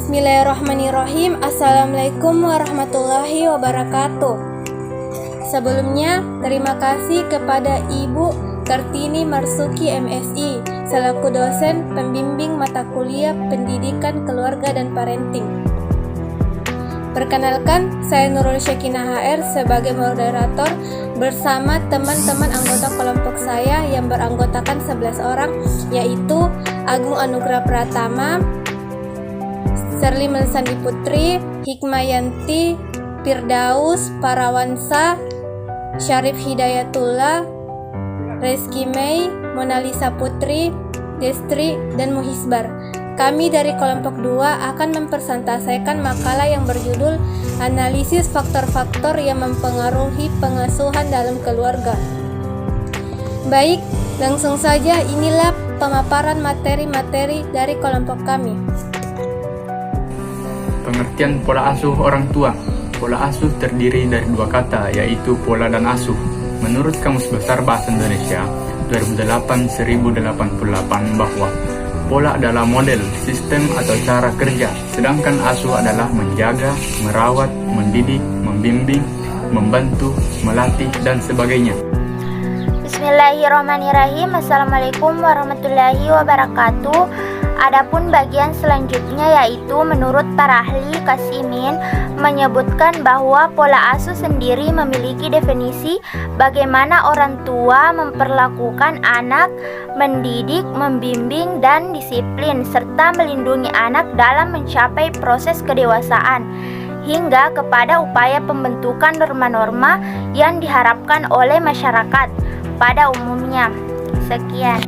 Bismillahirrahmanirrahim. Assalamualaikum warahmatullahi wabarakatuh. Sebelumnya, terima kasih kepada Ibu Kartini Marsuki MSI selaku dosen pembimbing mata kuliah Pendidikan Keluarga dan Parenting. Perkenalkan, saya Nurul Syekinah HR sebagai moderator bersama teman-teman anggota kelompok saya yang beranggotakan 11 orang, yaitu Agung Anugrah Pratama, Serli Melsandi Putri, Hikmayanti, Firdaus, Parawansa, Syarif Hidayatullah, Reski Mei, Monalisa Putri, Destri, dan Muhisbar. Kami dari kelompok 2 akan mempresentasikan makalah yang berjudul Analisis Faktor-Faktor yang Mempengaruhi Pengasuhan dalam Keluarga. Baik, langsung saja inilah pemaparan materi-materi dari kelompok kami. Pengertian pola asuh orang tua. Pola asuh terdiri dari dua kata, yaitu pola dan asuh. Menurut Kamus Besar Bahasa Indonesia 2008-1088 bahwa pola adalah model, sistem atau cara kerja, sedangkan asuh adalah menjaga, merawat, mendidik, membimbing, membantu, melatih, dan sebagainya. Bismillahirrahmanirrahim. Assalamualaikum warahmatullahi wabarakatuh. Adapun bagian selanjutnya yaitu menurut para ahli Kasimin menyebutkan bahwa pola asuh sendiri memiliki definisi bagaimana orang tua memperlakukan anak, mendidik, membimbing, dan disiplin serta melindungi anak dalam mencapai proses kedewasaan hingga kepada upaya pembentukan norma-norma yang diharapkan oleh masyarakat pada umumnya. Sekian.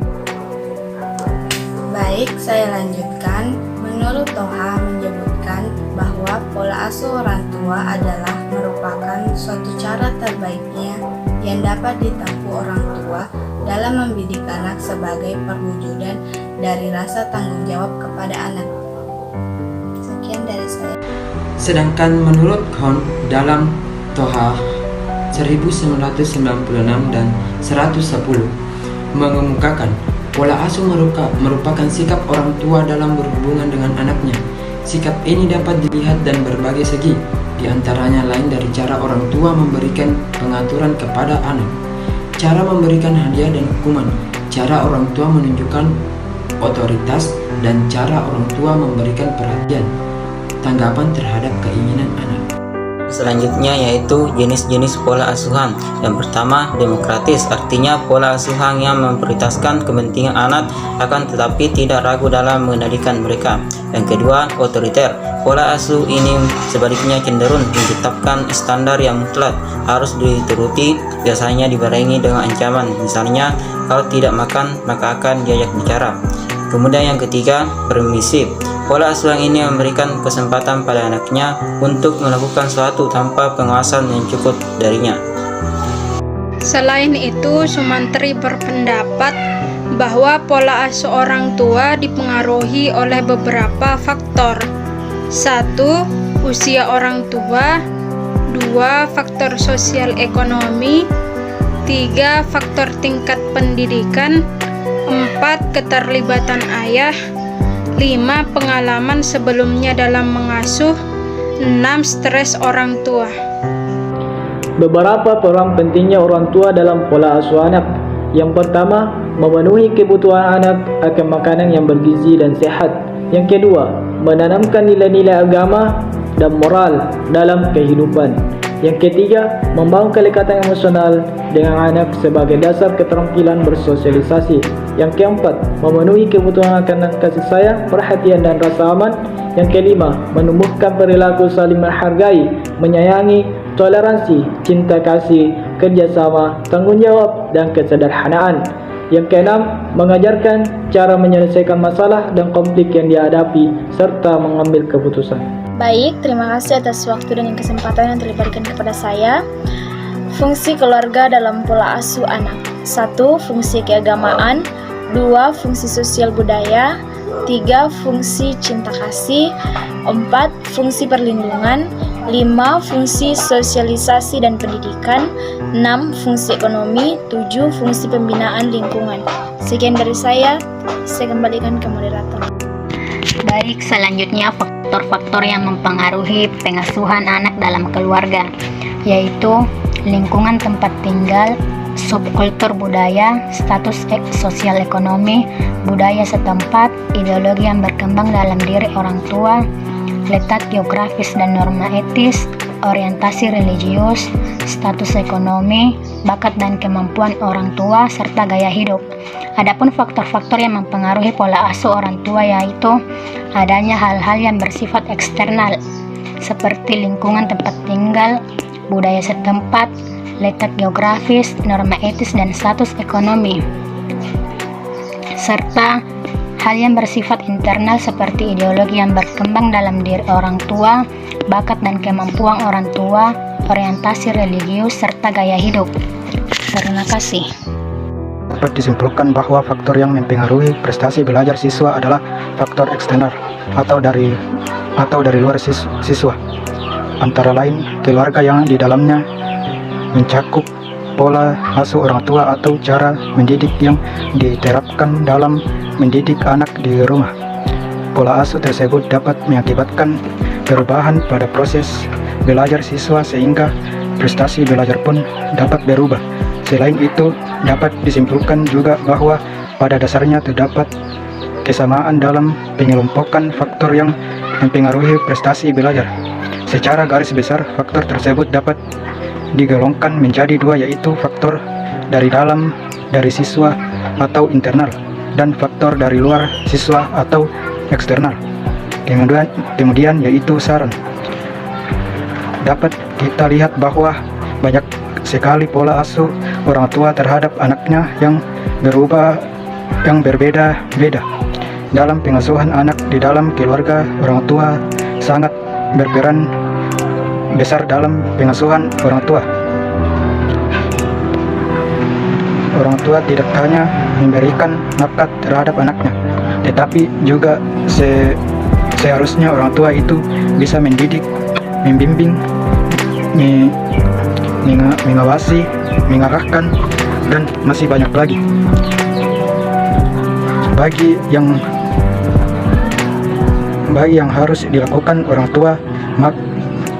Baik, saya lanjutkan. Menurut Toha menyebutkan bahwa pola asuh orang tua adalah merupakan suatu cara terbaiknya yang dapat ditempuh orang tua dalam mendidik anak sebagai perwujudan dari rasa tanggung jawab kepada anak. Sekian dari saya. Sedangkan menurut Khon dalam Toha 1996 dan 110 mengemukakan pola asuh merupakan sikap orang tua dalam berhubungan dengan anaknya. Sikap ini dapat dilihat dan berbagai segi, di antaranya lain dari cara orang tua memberikan pengaturan kepada anak, cara memberikan hadiah dan hukuman, cara orang tua menunjukkan otoritas, dan cara orang tua memberikan perhatian, tanggapan terhadap keinginan anak. Selanjutnya yaitu jenis-jenis pola asuhan. Yang pertama, demokratis, artinya pola asuhan yang memprioritaskan kepentingan anak akan tetapi tidak ragu dalam mengendalikan mereka. Yang kedua, otoriter. Pola asuh ini sebaliknya cenderung menetapkan standar yang mutlak harus dituruti, biasanya dibarengi dengan ancaman. Misalnya, kalau tidak makan maka akan diajak bicara. Kemudian yang ketiga, permisif. Pola asuh ini memberikan kesempatan pada anaknya untuk melakukan sesuatu tanpa pengawasan yang cukup darinya. Selain itu, Sumantri berpendapat bahwa pola asuh orang tua dipengaruhi oleh beberapa faktor. 1. Usia orang tua. 2. Faktor sosial ekonomi. 3. Faktor tingkat pendidikan. 4. Keterlibatan ayah. 5. Pengalaman sebelumnya dalam mengasuh. 6. Stres orang tua. Beberapa peran pentingnya orang tua dalam pola asuh anak. Yang pertama, memenuhi kebutuhan anak akan makanan yang bergizi dan sehat. Yang kedua, menanamkan nilai-nilai agama dan moral dalam kehidupan. Yang ketiga, membangun kedekatan emosional dengan anak sebagai dasar keterampilan bersosialisasi. Yang keempat, memenuhi kebutuhan akan kasih sayang, perhatian, dan rasa aman. Yang kelima, menumbuhkan perilaku saling menghargai, menyayangi, toleransi, cinta kasih, kerjasama, tanggung jawab, dan kesederhanaan. Yang keenam, mengajarkan cara menyelesaikan masalah dan konflik yang dihadapi, serta mengambil keputusan. Baik, terima kasih atas waktu dan kesempatan yang diberikan kepada saya. Fungsi keluarga dalam pola asuh anak. 1. Fungsi keagamaan. 2. Fungsi sosial budaya. 3. Fungsi cinta kasih. 4. Fungsi perlindungan. 5. Fungsi sosialisasi dan pendidikan. 6. Fungsi ekonomi. 7. Fungsi pembinaan lingkungan. Sekian dari saya kembalikan ke moderator. Baik, selanjutnya faktor-faktor yang mempengaruhi pengasuhan anak dalam keluarga, yaitu lingkungan tempat tinggal, subkultur budaya, status sosial ekonomi, budaya setempat, ideologi yang berkembang dalam diri orang tua, letak geografis dan norma etis, orientasi religius, status ekonomi, bakat dan kemampuan orang tua, serta gaya hidup. Adapun faktor-faktor yang mempengaruhi pola asuh orang tua yaitu adanya hal-hal yang bersifat eksternal seperti lingkungan tempat tinggal, budaya setempat, letak geografis, norma etis dan status ekonomi, serta hal yang bersifat internal seperti ideologi yang berkembang dalam diri orang tua, bakat dan kemampuan orang tua, orientasi religius, serta gaya hidup. Terima kasih. Dapat disimpulkan bahwa faktor yang mempengaruhi prestasi belajar siswa adalah faktor eksternal atau dari luar siswa, antara lain keluarga yang di dalamnya mencakup pola asuh orang tua atau cara mendidik yang diterapkan dalam mendidik anak di rumah. Pola asuh tersebut dapat mengakibatkan perubahan pada proses belajar siswa sehingga prestasi belajar pun dapat berubah. Selain itu, dapat disimpulkan juga bahwa pada dasarnya terdapat kesamaan dalam pengelompokan faktor yang mempengaruhi prestasi belajar. Secara garis besar, faktor tersebut dapat digolongkan menjadi dua, yaitu faktor dari dalam dari siswa atau internal dan faktor dari luar siswa atau eksternal. Kemudian yaitu saran. Dapat kita lihat bahwa banyak sekali pola asuh orang tua terhadap anaknya yang berbeda-beda. Dalam pengasuhan anak di dalam keluarga, orang tua sangat berperan besar dalam pengasuhan orang tua. Orang tua tidak hanya memberikan nafkah terhadap anaknya, tetapi juga seharusnya orang tua itu bisa mendidik, membimbing, mengawasi, mengarahkan, dan masih banyak lagi. Bagi yang harus dilakukan orang tua,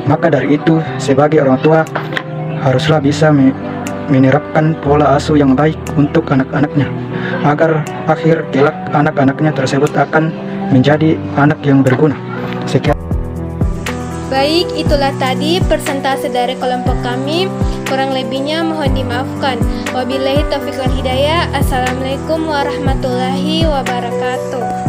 maka dari itu sebagai orang tua haruslah bisa menerapkan pola asuh yang baik untuk anak-anaknya, agar akhir kelak anak-anaknya tersebut akan menjadi anak yang berguna. Sekian. Baik, itulah tadi persentase dari kelompok kami. Kurang lebihnya mohon dimaafkan. Wabillahi taufiq wal hidayah. Assalamualaikum warahmatullahi wabarakatuh.